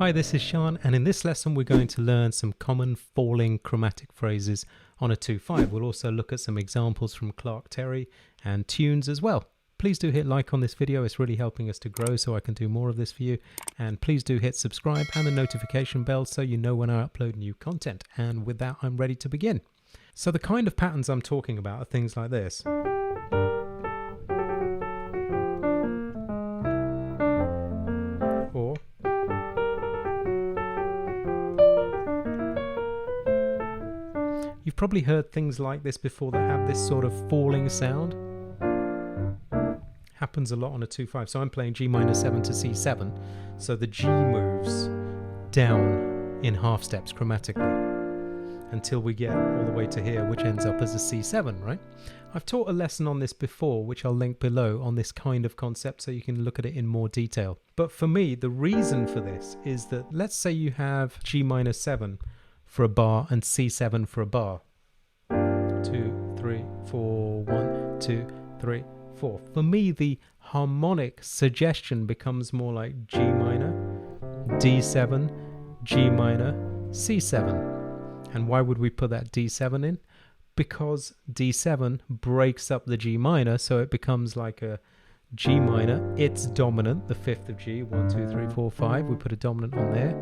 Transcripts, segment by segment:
Hi, this is Sean, and in this lesson we're going to learn some common falling chromatic phrases on a 2/5. We'll also look at some examples from Clark Terry and tunes as well. Please do hit like on this video, it's really helping us to grow so I can do more of this for you. And please do hit subscribe and the notification bell so you know when I upload new content. And with that, I'm ready to begin. So the kind of patterns I'm talking about are things like this. Or you've probably heard things like this before that have this sort of falling sound. Happens a lot on a 2/5. So I'm playing G minor 7 to C7. So the G moves down in half steps chromatically until we get all the way to here, which ends up as a C7, right? I've taught a lesson on this before, which I'll link below, on this kind of concept so you can look at it in more detail. But for me, the reason for this is that let's say you have G minor 7 for a bar and C7 for a bar. 2, 3, 4, 1, 2, 3, 4. For me, the harmonic suggestion becomes more like G minor, D7, G minor, C7. And why would we put that D7 in? Because D7 breaks up the G minor, so it becomes like a G minor. It's dominant, the 5th of G, 1, 2, 3, 4, 5. We put a dominant on there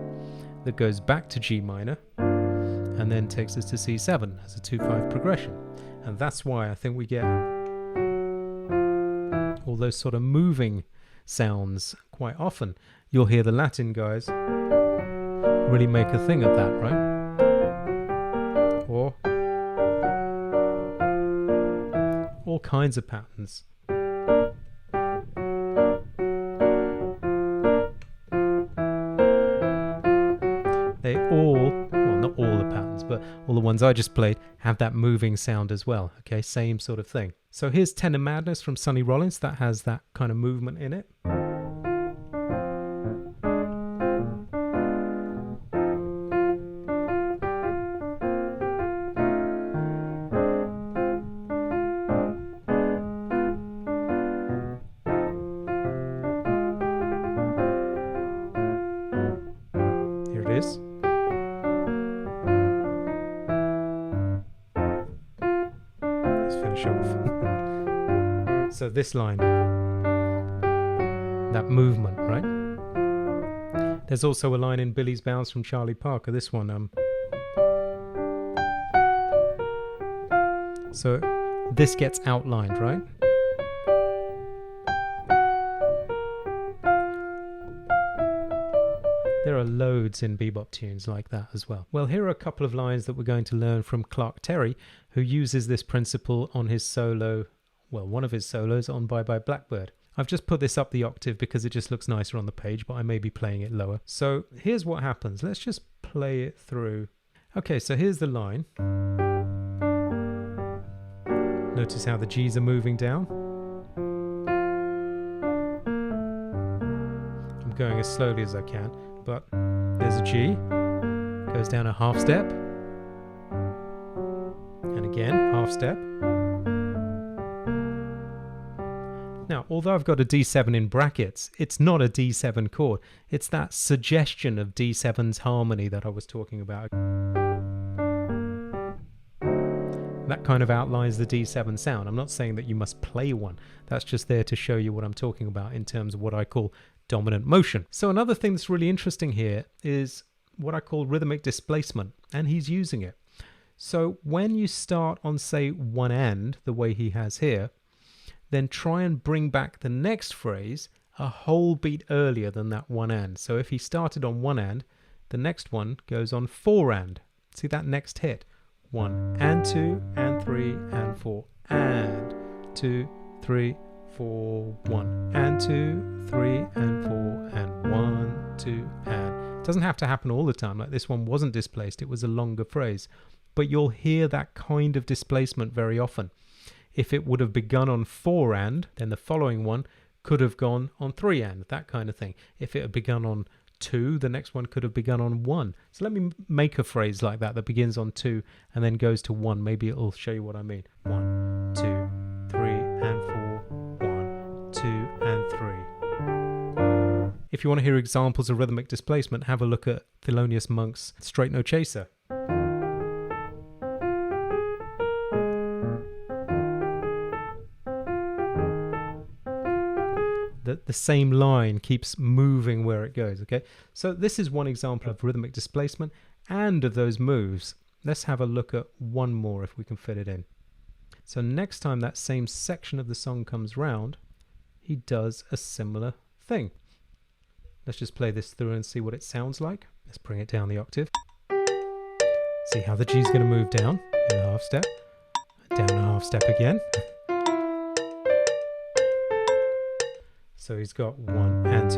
that goes back to G minor and then takes us to C7 as a 2/5 progression. And that's why I think we get all those sort of moving sounds quite often. You'll hear the Latin guys really make a thing of that, right? Or all kinds of patterns. They all, well, not all the patterns, but all the ones I just played have that moving sound as well. Okay, same sort of thing. So here's Tenor Madness from Sonny Rollins that has that kind of movement in it. Here it is. Finish off. So this line, that movement, right? There's also a line in Billy's Bounce from Charlie Parker, this one. So this gets outlined, right? There are loads in bebop tunes like that as well. Well, here are a couple of lines that we're going to learn from Clark Terry, who uses this principle on his solo, well, one of his solos on Bye Bye Blackbird. I've just put this up the octave because it just looks nicer on the page, but I may be playing it lower. So here's what happens. Let's just play it through. Okay, so here's the line. Notice how the G's are moving down. I'm going as slowly as I can. But there's a G, goes down a half step, and again, half step. Now, although I've got a D7 in brackets, it's not a D7 chord. It's that suggestion of D7's harmony that I was talking about. That kind of outlines the D7 sound. I'm not saying that you must play one. That's just there to show you what I'm talking about in terms of what I call dominant motion. So another thing that's really interesting here is what I call rhythmic displacement, and he's using it. So when you start on, say, one and, the way he has here, then try and bring back the next phrase a whole beat earlier than that one and. So if he started on one and, the next one goes on four and. See that next hit? 1 and 2 and 3 and 4 and 2, 3, 4, 1 and 2, 3 and 4 and 1, 2 and. It doesn't have to happen all the time. Like this one wasn't displaced, it was a longer phrase. But you'll hear that kind of displacement very often. If it would have begun on 4 and, then the following one could have gone on 3 and, that kind of thing. If it had begun on 2, the next one could have begun on 1. So let me make a phrase like that that begins on 2 and then goes to 1. Maybe it'll show you what I mean. 1, 2, 3 and 4, 1, 2 and 3. If you want to hear examples of rhythmic displacement, have a look at Thelonious Monk's Straight No Chaser. The same line keeps moving where it goes, okay? So this is one example of rhythmic displacement and of those moves. Let's have a look at one more if we can fit it in. So next time that same section of the song comes round, he does a similar thing. Let's just play this through and see what it sounds like. Let's bring it down the octave. See how the G is going to move down in a half step, down a half step again. So he's got 1 and 2,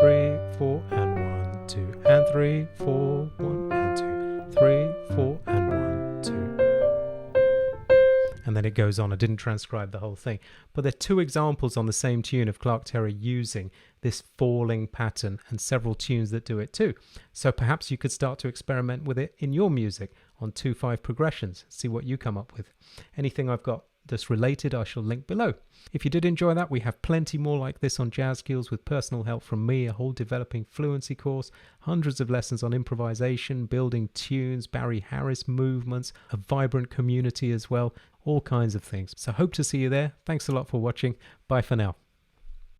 3, 4, and 1, 2, and 3, 4, 1 and 2, 3, 4, and 1, 2. And then it goes on. I didn't transcribe the whole thing. But there are two examples on the same tune of Clark Terry using this falling pattern, and several tunes that do it too. So perhaps you could start to experiment with it in your music on 2/5 progressions. See what you come up with. Anything I've got that's related, I shall link below. If you did enjoy that, we have plenty more like this on Jazz Skills with personal help from me, a whole developing fluency course, hundreds of lessons on improvisation, building tunes, Barry Harris movements, a vibrant community as well, all kinds of things. So hope to see you there. Thanks a lot for watching. Bye for now.